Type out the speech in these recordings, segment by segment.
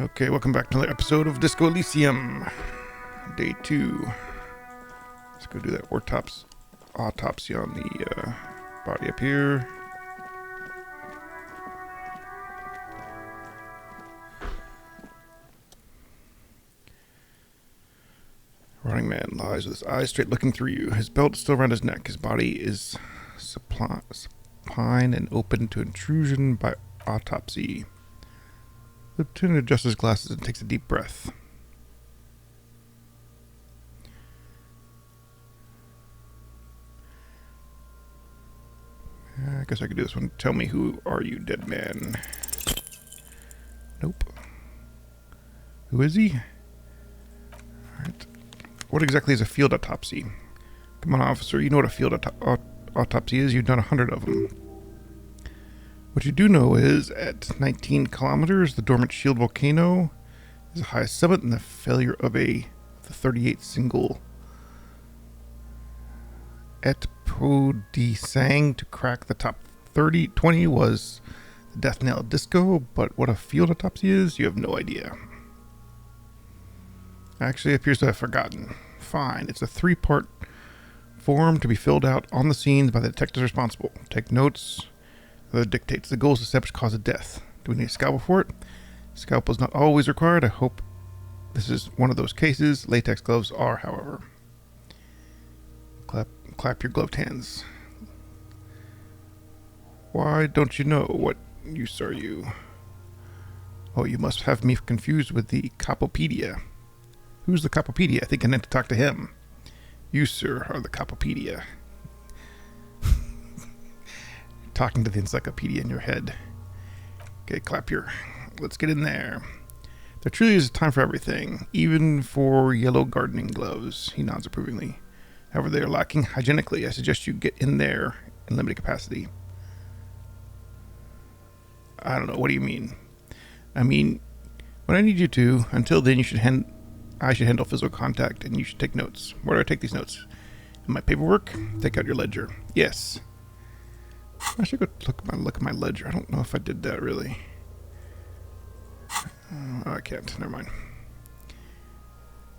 Okay, welcome back to another episode of Disco Elysium. Day 2. Let's go do that autopsy on the body up here. Running man lies with his eyes straight looking through you. His belt is still around his neck. His body is supine and open to intrusion by autopsy. The lieutenant adjusts his glasses and takes a deep breath. I guess I could do this one. Tell me, who are you, dead man? Nope. Who is he? Alright. What exactly is a field autopsy? Come on, officer. You know what a field autopsy is. You've done 100 of them. What you do know is, at 19 kilometers, the dormant shield volcano is the highest summit, and the failure of the 38th single Et Po Di Sang to crack the top 20 was the death knell of disco, but what a field autopsy is, you have no idea. Actually, it appears to have forgotten. Fine, it's a 3-part form to be filled out on the scenes by the detectives responsible. Take notes. The dictates. The goal is to establish cause of death. Do we need a scalpel for it? Scalpel is not always required. I hope this is one of those cases. Latex gloves are, however. Clap your gloved hands. Why don't you know what use are you? Oh, you must have me confused with the Capopedia. Who's the Capopedia? I think I need to talk to him. You, sir, are the Capopedia. Talking to the encyclopedia in your head. Okay, let's get in there. There truly is a time for everything, even for yellow gardening gloves. He nods approvingly. However, they are lacking hygienically. I suggest you get in there in limited capacity. I don't know. What do you mean? I mean, when I need you to, until then, I should handle physical contact, and you should take notes. Where do I take these notes? In my paperwork? Take out your ledger. Yes. I should go look at my ledger. I don't know if I did that, really. I can't. Never mind.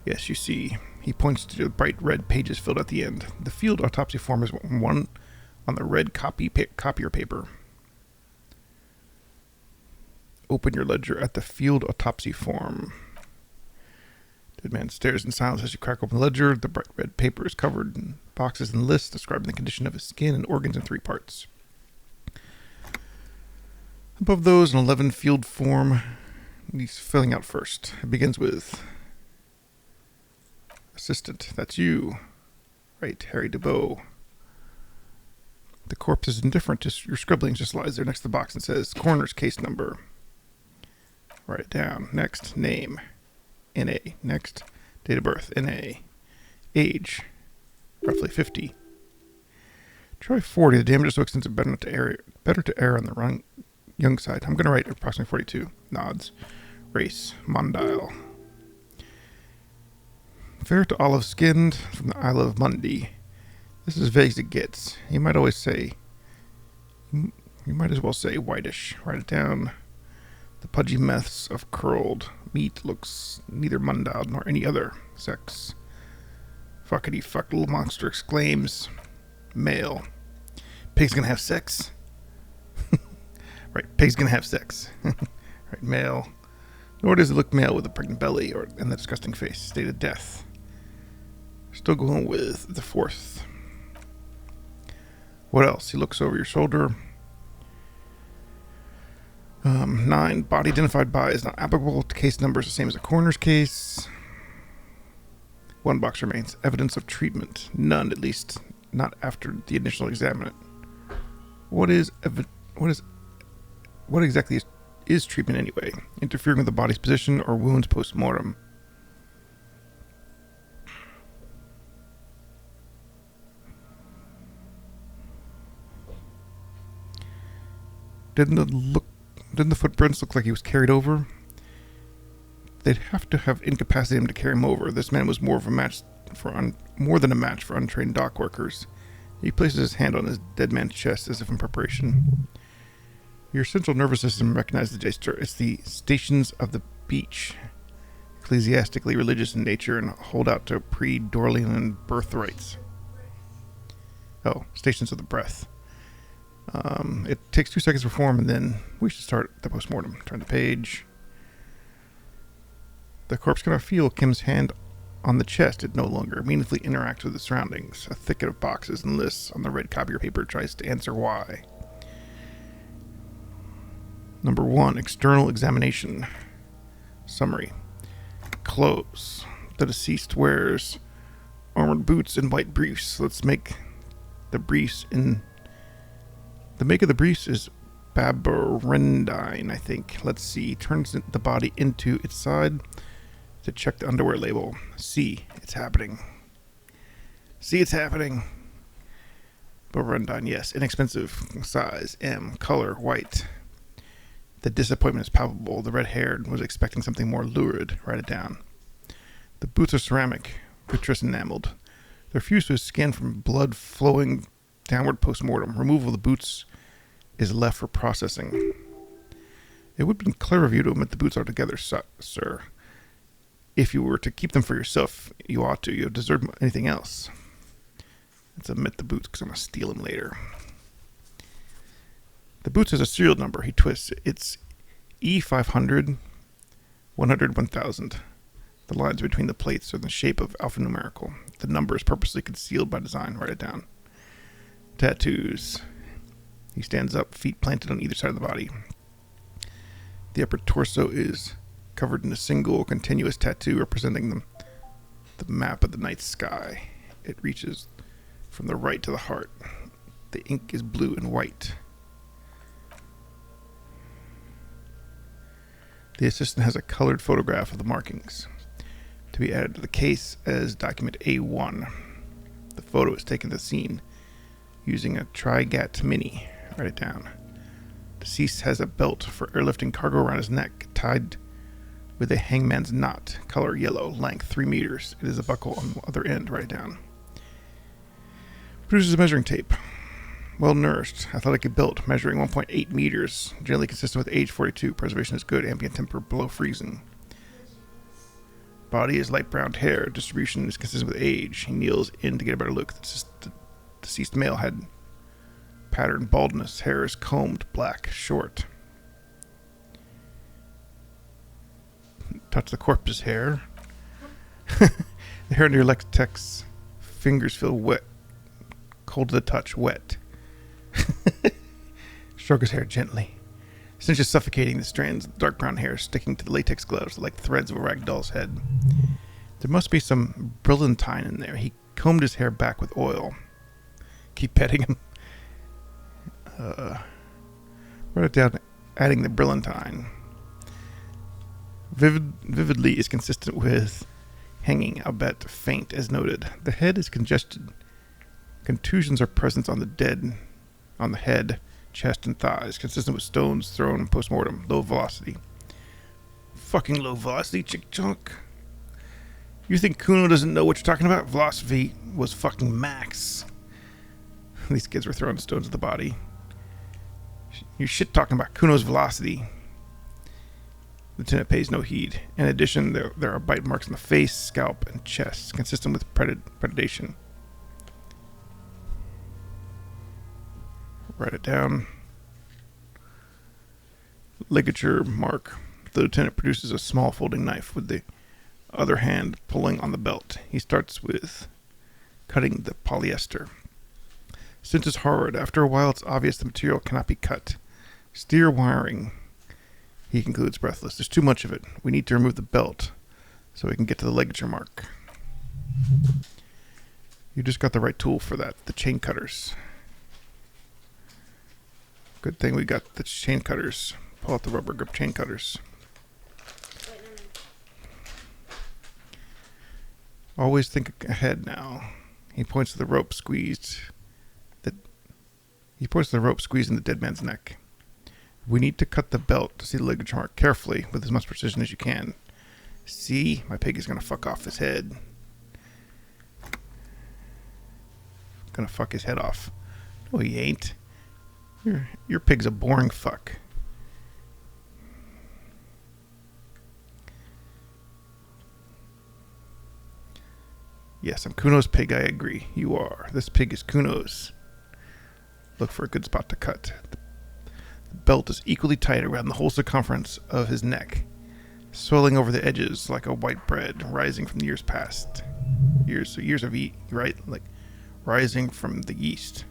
Yes, you see. He points to the bright red pages filled at the end. The field autopsy form is one on the red copier paper. Open your ledger at the field autopsy form. Dead man stares in silence as you crack open the ledger. The bright red paper is covered in boxes and lists describing the condition of his skin and organs in 3 parts. Above those, an 11 field form he's filling out first. It begins with assistant. That's you. Right, Harry DeBow. The corpse is indifferent to your scribbling, just lies there next to the box and says, coroner's case number. Write it down. Next, name. N.A. Next, date of birth. N.A. Age. Roughly 50. Try 40. The damage is so extensive, better to err on the young side. I'm going to write approximately 42. Nods. Race. Mondile. Fair to olive-skinned from the Isle of Mundi. This is as vague as it gets. You might as well say whitish. Write it down. The pudgy mess of curled meat looks neither mundile nor any other sex. Fuckity fuck, little monster exclaims. Male. Pig's gonna have sex? Right, pig's gonna have sex. Right, male. Nor does it look male with a pregnant belly and the disgusting face. State of death. Still going with the 4th. What else? He looks over your shoulder. 9. Body identified by is not applicable. Case number is the same as a coroner's case. 1 box remains. Evidence of treatment. None, at least not after the initial examination. What exactly is treatment anyway? Interfering with the body's position or wounds post-mortem? Didn't the footprints look like he was carried over? They'd have to have incapacitated him to carry him over. This man was more than a match for untrained dock workers. He places his hand on his dead man's chest as if in preparation. Your central nervous system recognizes the gesture. It's the stations of the speech, ecclesiastically religious in nature, and hold out to pre-Dorlian birthrights. Oh, Stations of the Breath. It takes 2 seconds to perform, and then we should start the postmortem. Turn the page. The corpse cannot feel Kim's hand on the chest. It no longer meaningfully interacts with the surroundings. A thicket of boxes and lists on the red copier paper tries to answer why. Number 1, external examination. Summary. Clothes. The deceased wears armored boots and white briefs. Let's make the briefs in... The make of the briefs is Babarendine, I think. Let's see. Turns the body into its side to check the underwear label. See, it's happening. See, it's happening. Babarendine, yes. Inexpensive. Size, M. Color, white. The disappointment is palpable. The red-haired was expecting something more lurid. Write it down. The boots are ceramic, vitreous enameled. They're fused to his skin from blood flowing downward post-mortem. Removal of the boots is left for processing. It would have been clever of you to omit the boots altogether, sir. If you were to keep them for yourself, you ought to. You don't deserve anything else. Let's omit the boots because I'm going to steal them later. The boots has a serial number. He twists. It's E500 100 1000. The lines between the plates are in the shape of alphanumerical. The number is purposely concealed by design. Write it down. Tattoos. He stands up, feet planted on either side of the body. The upper torso is covered in a single continuous tattoo representing the map of the night sky. It reaches from the right to the heart. The ink is blue and white. The assistant has a colored photograph of the markings to be added to the case as document A1. The photo is taken at the scene using a Trigat Mini. Write it down. Deceased has a belt for airlifting cargo around his neck, tied with a hangman's knot, color yellow, length 3 meters. It is a buckle on the other end. Write it down. Produces a measuring tape. Well nourished, athletically built, measuring 1.8 meters, generally consistent with age 42. Preservation is good, ambient temperature below freezing. Body is light brown hair. Distribution is consistent with age. He kneels in to get a better look. The deceased male had patterned baldness. Hair is combed, black, short. Touch the corpse's hair. The hair near Lex-Tech's fingers feel wet. Cold to the touch, wet. Stroke his hair gently. Stench is suffocating. The strands of dark brown hair sticking to the latex gloves like threads of a rag doll's head. There must be some brilliantine in there. He combed his hair back with oil. Keep petting him. Write it down, adding the brilliantine. Vividly is consistent with hanging, albeit faint, as noted. The head is congested. Contusions are present on the head, chest, and thighs, consistent with stones thrown post-mortem. Low velocity. Fucking low velocity, chick chunk. You think Kuno doesn't know what you're talking about? Velocity was fucking max. These kids were throwing stones at the body. You shit talking about Kuno's velocity. Lieutenant pays no heed. In addition, there are bite marks on the face, scalp, and chest, consistent with predation. Write it down. Ligature mark. The lieutenant produces a small folding knife with the other hand pulling on the belt. He starts with cutting the polyester. Since it's hard, after a while it's obvious the material cannot be cut. Steer wiring, he concludes breathless. There's too much of it. We need to remove the belt so we can get to the ligature mark. You just got the right tool for that, the chain cutters. Good thing we got the chain cutters. Pull out the rubber grip chain cutters. Always think ahead now. He points to the rope squeezed. He points to the rope squeezing the dead man's neck. We need to cut the belt to see the ligature mark carefully with as much precision as you can. See? My pig is going to fuck off his head. Gonna fuck his head off. No, he ain't. Your pig's a boring fuck. Yes, I'm Kuno's pig, I agree. You are. This pig is Kuno's. Look for a good spot to cut. The belt is equally tight around the whole circumference of his neck, swelling over the edges like a white bread rising from the years past. Years of right? Like rising from the yeast.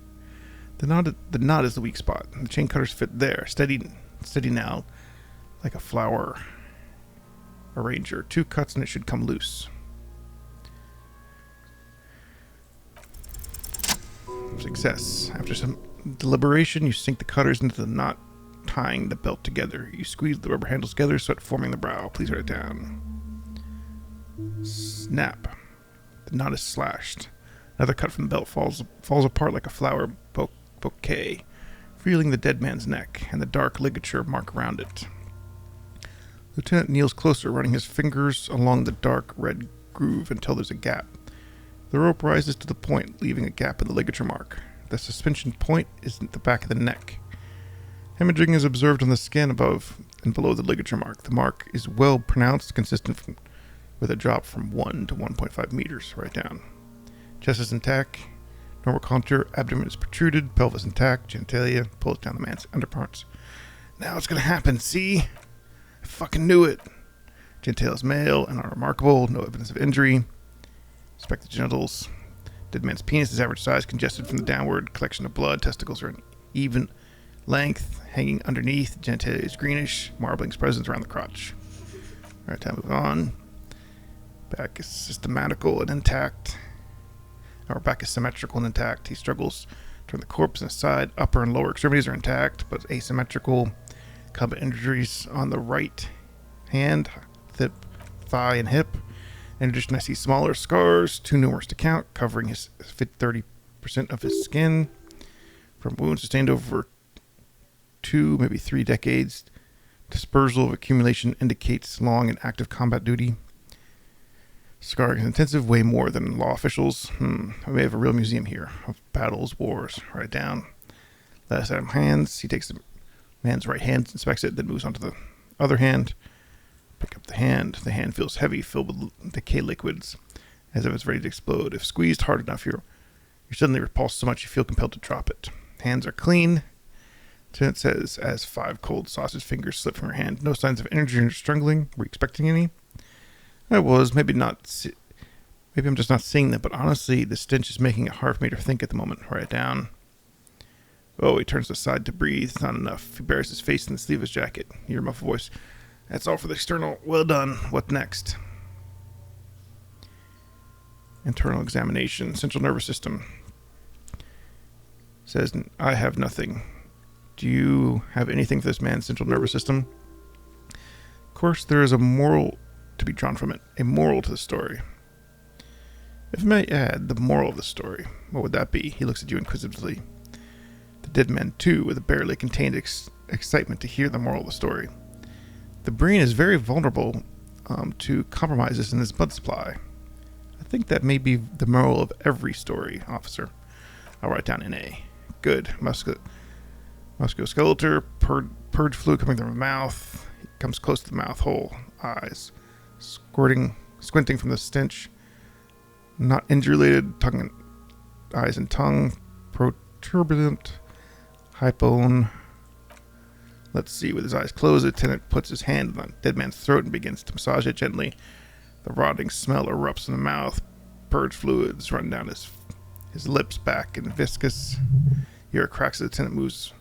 The knot is the weak spot. The chain cutters fit there, steady now, like a flower arranger. 2 cuts and it should come loose. Success. After some deliberation, you sink the cutters into the knot, tying the belt together. You squeeze the rubber handles together, start forming the brow. Please write it down. Snap. The knot is slashed. Another cut from the belt falls apart like a flower bouquet, revealing the dead man's neck and the dark ligature mark around it. Lieutenant kneels closer, running his fingers along the dark red groove until there's a gap. The rope rises to the point, leaving a gap in the ligature mark. The suspension point is at the back of the neck. Hemorrhaging is observed on the skin above and below the ligature mark. The mark is well pronounced, consistent with a drop from 1 to 1.5 meters. Write down. Chest is intact. Normal contour. Abdomen is protruded. Pelvis intact. Genitalia pulls down the man's underparts. Now it's going to happen, see? I fucking knew it. Genitalia is male and unremarkable. No evidence of injury. Inspect the genitals. Dead man's penis is average size, congested from the downward collection of blood. Testicles are an even length, hanging underneath. Genitalia is greenish. Marbling's present around the crotch. Alright, time to move on. Back is systematical and intact. Our back is symmetrical and intact. He struggles to turn the corpse aside. Upper and lower extremities are intact, but asymmetrical. Combat injuries on the right hand, thigh, and hip. In addition, I see smaller scars, too numerous to count, covering his 30% of his skin. From wounds sustained over 2, maybe 3 decades. Dispersal of accumulation indicates long and active combat duty. Scarring is intensive, way more than law officials. I may have a real museum here of battles, wars. Write it down. Last item, hands. He takes the man's right hand, inspects it, then moves on to the other hand. Pick up the hand. The hand feels heavy, filled with decay liquids, as if it's ready to explode. If squeezed hard enough, you're suddenly repulsed so much you feel compelled to drop it. Hands are clean. Lieutenant says, as 5 cold sausage fingers slip from her hand. No signs of energy or strangling. Were you expecting any? I was. Maybe not. Maybe I'm just not seeing them, but honestly, the stench is making it hard for me to think at the moment. Write it down. Oh, he turns aside to breathe. Not enough. He buries his face in the sleeve of his jacket. You hear a muffled voice. That's all for the external. Well done. What next? Internal examination. Central nervous system. Says, I have nothing. Do you have anything for this man's central nervous system? Of course, there is a moral to be drawn from it. A moral to the story. If I may add, the moral of the story. What would that be? He looks at you inquisitively. The dead man, too, with a barely contained excitement to hear the moral of the story. The brain is very vulnerable to compromises in its blood supply. I think that may be the moral of every story, officer. I'll write down NA. Good. Musculoskeletal, purge fluid coming from the mouth. He comes close to the mouth hole. Eyes. Squinting from the stench. Not injury-related. Eyes and tongue. Protuberant. Hypone. Let's see, with his eyes closed, the lieutenant puts his hand on the dead man's throat and begins to massage it gently. The rotting smell erupts in the mouth. Purge fluids run down his lips, back, and viscous. You hear cracks as the lieutenant moves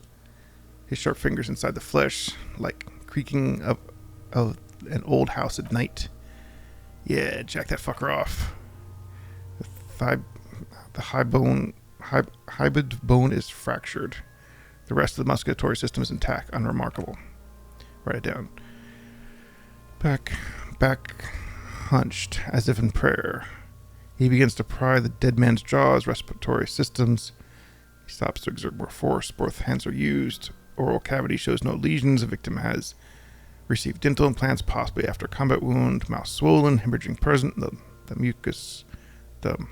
his sharp fingers inside the flesh, like creaking of an old house at night. Yeah, jack that fucker off. The hybrid bone is fractured. The rest of the musculatory system is intact, unremarkable. Write it down. Back hunched, as if in prayer. He begins to pry the dead man's jaws, respiratory systems. He stops to exert more force. Both hands are used. Oral cavity shows no lesions. The victim has received dental implants, possibly after a combat wound. Mouth swollen, hemorrhaging present. The mucus of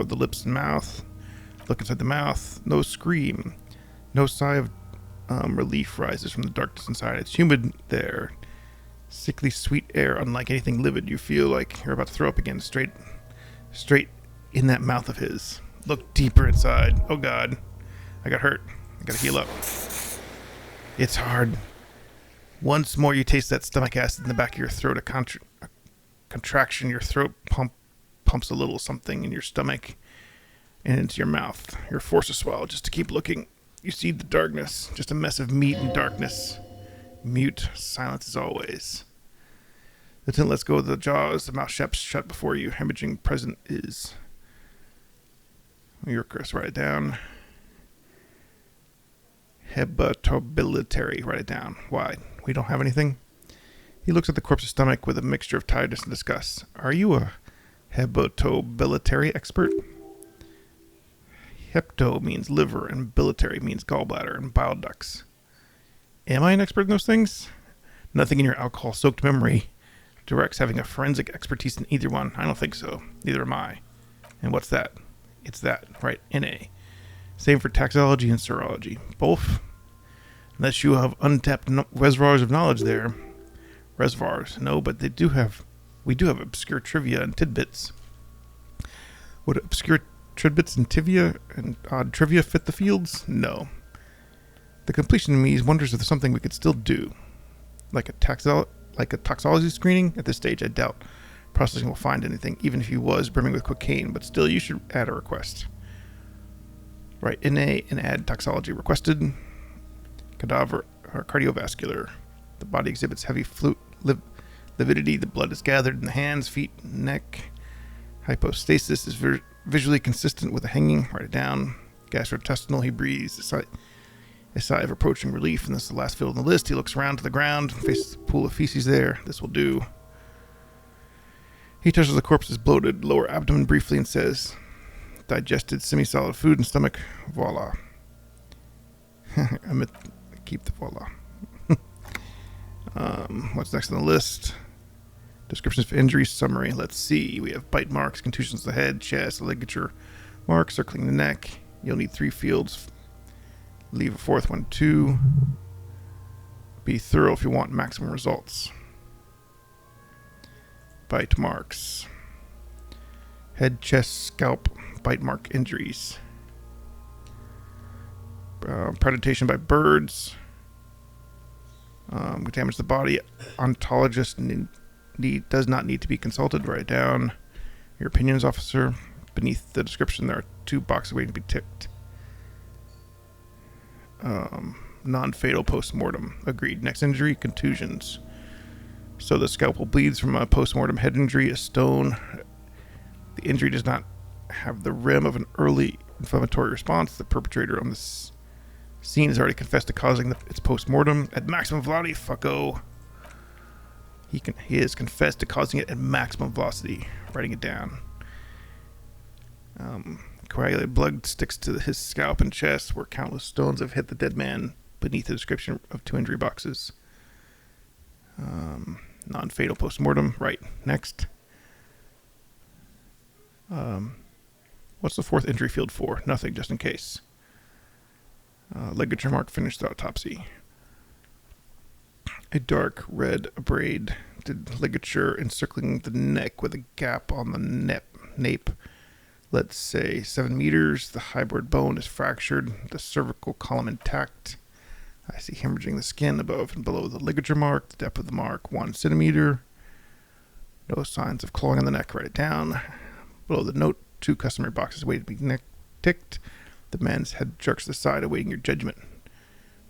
the lips and mouth. Look inside the mouth. No scream. No sigh of relief rises from the darkness inside. It's humid there. Sickly sweet air, unlike anything livid. You feel like you're about to throw up again, straight in that mouth of his. Look deeper inside. Oh God, I got hurt. I gotta heal up. It's hard. Once more you taste that stomach acid in the back of your throat, a contraction. Your throat pumps a little something in your stomach and into your mouth. You're forced to swallow just to keep looking. You see the darkness, just a mess of meat and darkness. Mute, silence as always. The tent lets go of the jaws, the mouth shut before you. Hemorrhaging present is... Chris, write it down. Hepatobilitary, write it down. Why? We don't have anything? He looks at the corpse's stomach with a mixture of tiredness and disgust. Are you a hepatobilitary expert? Hepto means liver, and bilitary means gallbladder and bile ducts. Am I an expert in those things? Nothing in your alcohol-soaked memory directs having a forensic expertise in either one. I don't think so. Neither am I. And what's that? It's that, right? NA. Same for taxology and serology. Both. Unless you have untapped reservoirs of knowledge there. Reservoirs. No, but we do have obscure trivia and tidbits. Would obscure tidbits and odd trivia fit the fields? No. The completion of me wonders if there's something we could still do. Like a toxology screening? At this stage, I doubt processing will find anything, even if he was brimming with cocaine, but still, you should add a request. Right, NA and add toxology requested. Cadaver or cardiovascular. The body exhibits heavy lividity. The blood is gathered in the hands, feet, neck. Hypostasis is visually consistent with a hanging. Write it down. Gastrointestinal. He breathes a sigh of approaching relief, and this is the last field on the list. He looks around to the ground, faces a pool of feces there. This will do. He touches the corpse's bloated lower abdomen briefly and says, digested semi-solid food and stomach. Voila. Keep the voila. What's next on the list? Descriptions of injury summary. Let's see. We have bite marks, contusions of the head, chest, ligature marks circling the neck. You'll need 3 fields. Leave a 4th one too. Be thorough if you want maximum results. Bite marks. Head, chest, scalp, bite mark injuries. Predation by birds. Would damage the body. Ontologist does not need to be consulted. Write it down. Your opinions, officer. Beneath the description, there are 2 boxes waiting to be ticked. Non-fatal post-mortem. Agreed. Next injury, contusions. So the scalpel bleeds from a post-mortem head injury, a stone. The injury does not have the rim of an early inflammatory response. The perpetrator on this scene has already confessed to causing its post-mortem at maximum velocity. Fucko. He has confessed to causing it at maximum velocity. Writing it down. Coagulated blood sticks to his scalp and chest where countless stones have hit the dead man beneath the description of 2 injury boxes. Non-fatal post-mortem. Right. Next. What's the 4th injury field for? Nothing, just in case. Ligature mark finished the autopsy. A dark red abraded ligature encircling the neck with a gap on the nape. Let's say 7 meters. The hyoid bone is fractured. The cervical column intact. I see hemorrhaging the skin above and below the ligature mark. The depth of the mark, 1 centimeter. No signs of clawing on the neck. Write it down. Below the note, 2 customary boxes waiting to be ticked. The man's head jerks to the side, awaiting your judgment.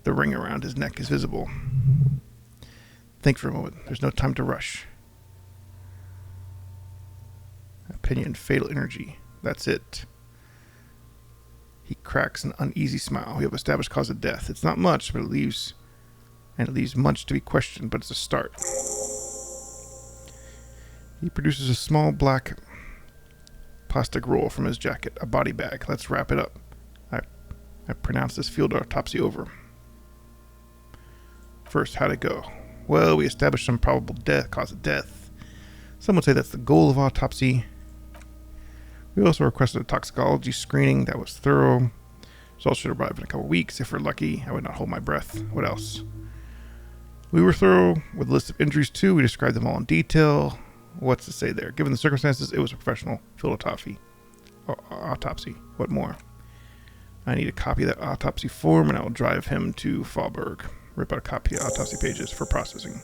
The ring around his neck is visible. Think for a moment. There's no time to rush. Opinion, fatal energy. That's it. He cracks an uneasy smile. We have established cause of death. It's not much, but it leaves much to be questioned, but it's a start. He produces a small black plastic roll from his jacket, a body bag. Let's wrap it up. I pronounce this field autopsy over. First, how'd it go? Well, we established some probable cause of death. Some would say that's the goal of autopsy. We also requested a toxicology screening that was thorough. Results should arrive in a couple weeks. If we're lucky, I would not hold my breath. What else? We were thorough with a list of injuries too. We described them all in detail. What's to say there? Given the circumstances, it was a professional field autopsy. What more? I need a copy of that autopsy form, and I will drive him to Fallberg. Rip out a copy of autopsy pages for processing.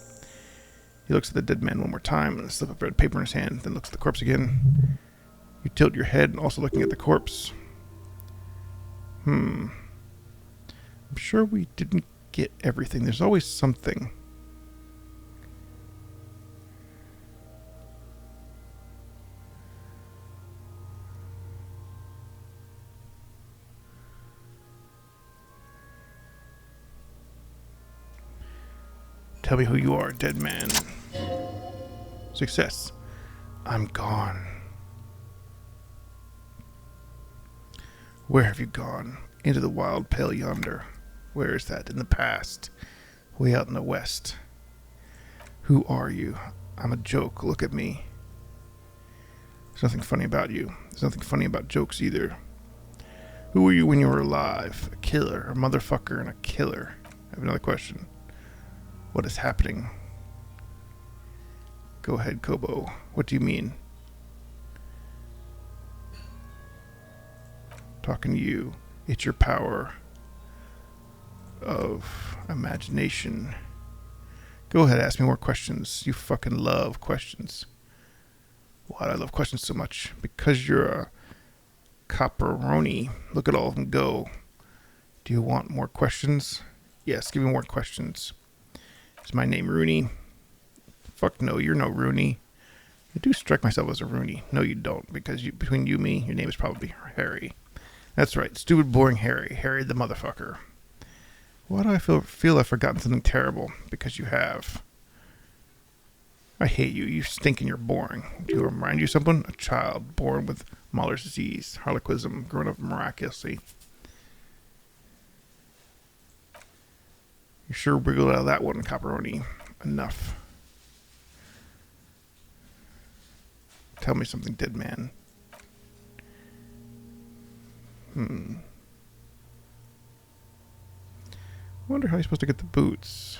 He looks at the dead man one more time, and a slip of red paper in his hand, then looks at the corpse again. You tilt your head, also looking at the corpse. I'm sure we didn't get everything. There's always something. Tell me who you are, dead man. Success. I'm gone. Where have you gone? Into the wild pale yonder. Where is that? In the past. Way out in the west. Who are you? I'm a joke. Look at me. There's nothing funny about you. There's nothing funny about jokes either. Who were you when you were alive? A killer, a motherfucker, and a killer. I have another question. What is happening? Go ahead, Kobo. What do you mean? Talking to you. It's your power of imagination. Go ahead, ask me more questions. You fucking love questions. Why do I love questions so much? Because you're a copperoni. Look at all of them go. Do you want more questions? Yes, give me more questions. Is my name Rooney? Fuck no, you're no Rooney. I do strike myself as a Rooney. No, you don't, because between you and me, your name is probably Harry. That's right, stupid, boring Harry. Harry the motherfucker. Why do I feel I've forgotten something terrible? Because you have. I hate you. You stink and you're boring. Do you remind you of someone? A child born with Mahler's disease, harlequism, grown up miraculously. You sure wriggled out of that one, Copperoni. Enough. Tell me something, dead man. I wonder how you're supposed to get the boots.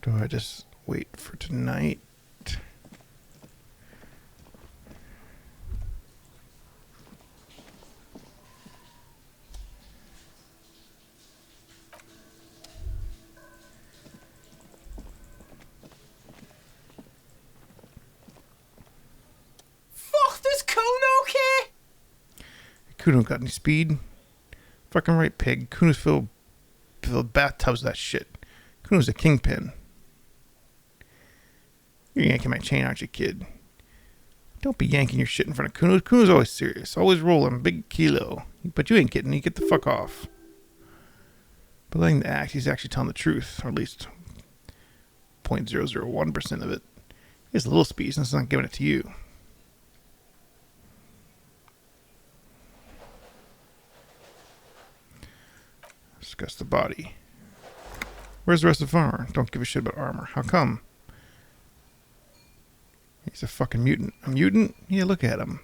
Do I just wait for tonight? Kuno got any speed? Fucking right, pig. Kuno's filled bathtubs of that shit. Kuno's a kingpin. You're yanking my chain, aren't you, kid? Don't be yanking your shit in front of Kuno. Kuno's always serious. Always rolling. Big kilo. But you ain't kidding. You get the fuck off. But letting the act, he's actually telling the truth. Or at least 0.001% of it. He has a little speed, since he's not giving it to you. Discuss the body. Where's the rest of the armor? Don't give a shit about armor. How come? He's a fucking mutant. A mutant? Yeah, look at him.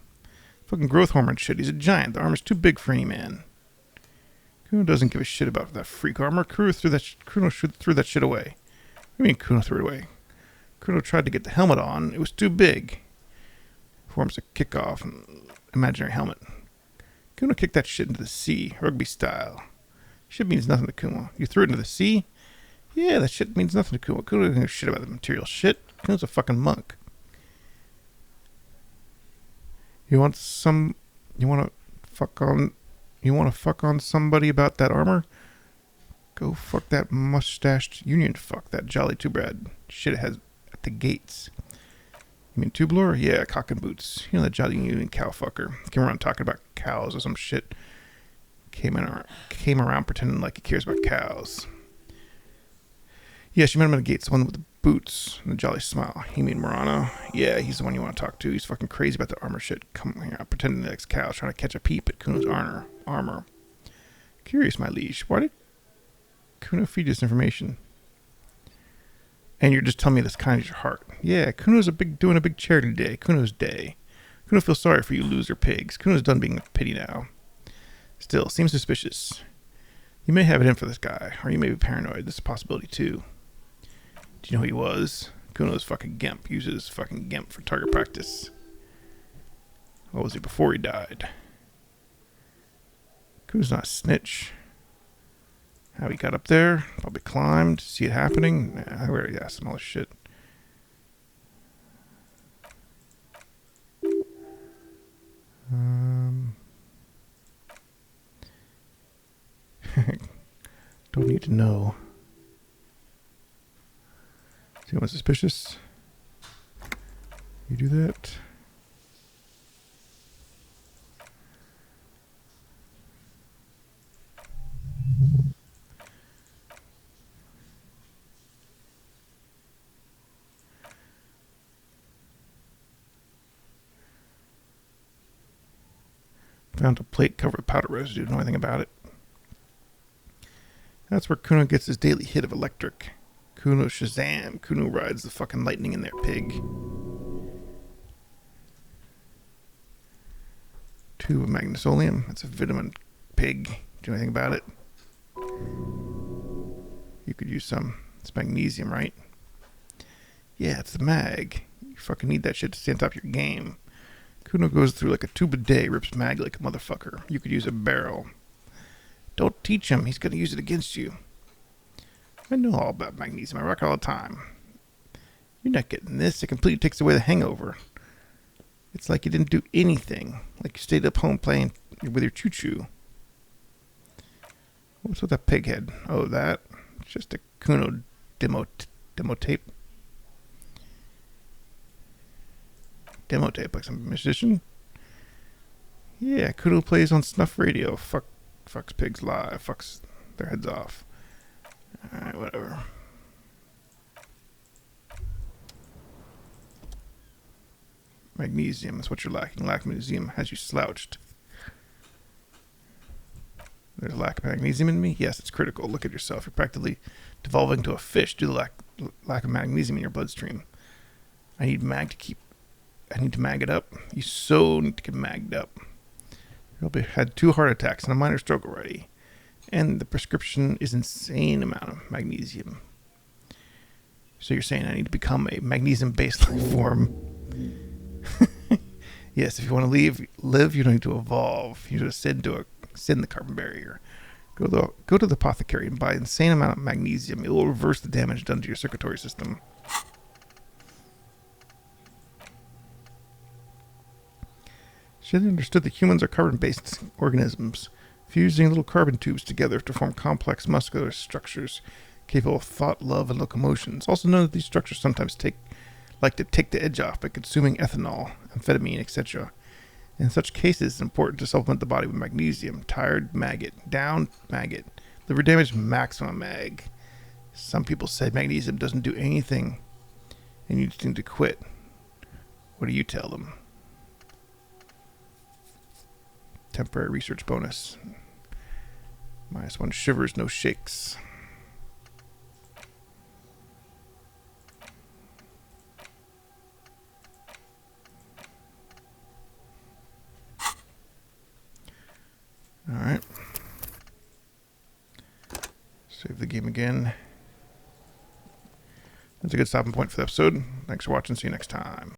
Fucking growth hormone shit. He's a giant. The armor's too big for any man. Kuno doesn't give a shit about that freak armor. Kuno threw that shit away. What do you mean Kuno threw it away? Kuno tried to get the helmet on. It was too big. Forms a kickoff and imaginary helmet. Kuno kicked that shit into the sea, rugby style. Shit means nothing to Kuno. You threw it into the sea? Yeah, that shit means nothing to Kuno. Kuno doesn't give a shit about the material shit. Kuno's a fucking monk. You want to fuck on somebody about that armor? Go fuck that mustached union fuck, that jolly two-bread shit it has at the gates. You mean Tubular? Yeah, cock and boots. You know that jolly union cow fucker. Came around talking about cows or some shit. Came around pretending like he cares about cows. Yes, you met him at the gates, the one with the boots and the jolly smile. You mean Morano? Yeah, he's the one you want to talk to. He's fucking crazy about the armor shit. Come here, pretending he likes cows, trying to catch a peep at Kuno's armor. Curious, my liege. Why did Kuno feed you this information? And you're just telling me this kind of your heart. Yeah, Kuno's doing a big charity day. Kuno's day. Kuno feels sorry for you loser pigs. Kuno's done being a pity now. Still, seems suspicious. You may have it in for this guy, or you may be paranoid. This is a possibility too. Do you know who he was? Kuno's fucking Gimp. Uses fucking Gimp for target practice. What was he before he died? Kuno's not a snitch. How he got up there? Probably climbed. See it happening? Nah, I already asked him all this shit. Don't need to know. Is anyone suspicious? You do that? Found a plate covered with powder residue. Know anything about it? That's where Kuno gets his daily hit of electric. Kuno Shazam. Kuno rides the fucking lightning in there, pig. Tube of magnesolium. That's a vitamin, pig. Do you know anything about it? You could use some. It's magnesium, right? Yeah, it's the mag. You fucking need that shit to stay on top of your game. Kuno goes through like a tube a day, rips mag like a motherfucker. You could use a barrel. Don't teach him. He's going to use it against you. I know all about magnesium. I rock it all the time. You're not getting this. It completely takes away the hangover. It's like you didn't do anything. Like you stayed up home playing with your choo-choo. What's with that pig head? Oh, that? It's just a Kuno demo tape. Demo tape, like some musician? Yeah, Kuno plays on snuff radio. Fucks pigs live. Fucks their heads off. Alright, whatever. Magnesium is what you're lacking. Lack of magnesium has you slouched. There's a lack of magnesium in me? Yes, it's critical. Look at yourself. You're practically devolving to a fish due to the lack of magnesium in your bloodstream. I need to mag it up. You so need to get magged up. You've had 2 heart attacks and a minor stroke already. And the prescription is insane amount of magnesium. So you're saying I need to become a magnesium-based life form. Yes, if you want to live, you don't need to evolve. You just ascend the carbon barrier. Go to the apothecary and buy an insane amount of magnesium. It will reverse the damage done to your circulatory system. She understood that humans are carbon-based organisms, fusing little carbon tubes together to form complex muscular structures capable of thought, love, and locomotion. It's also known that these structures sometimes like to take the edge off by consuming ethanol, amphetamine, etc. In such cases, it's important to supplement the body with magnesium. Tired, maggot. Down, maggot. Liver damage, maximum mag. Some people said magnesium doesn't do anything, and you just need to quit. What do you tell them? Temporary research bonus. -1 shivers, no shakes. Alright. Save the game again. That's a good stopping point for the episode. Thanks for watching. See you next time.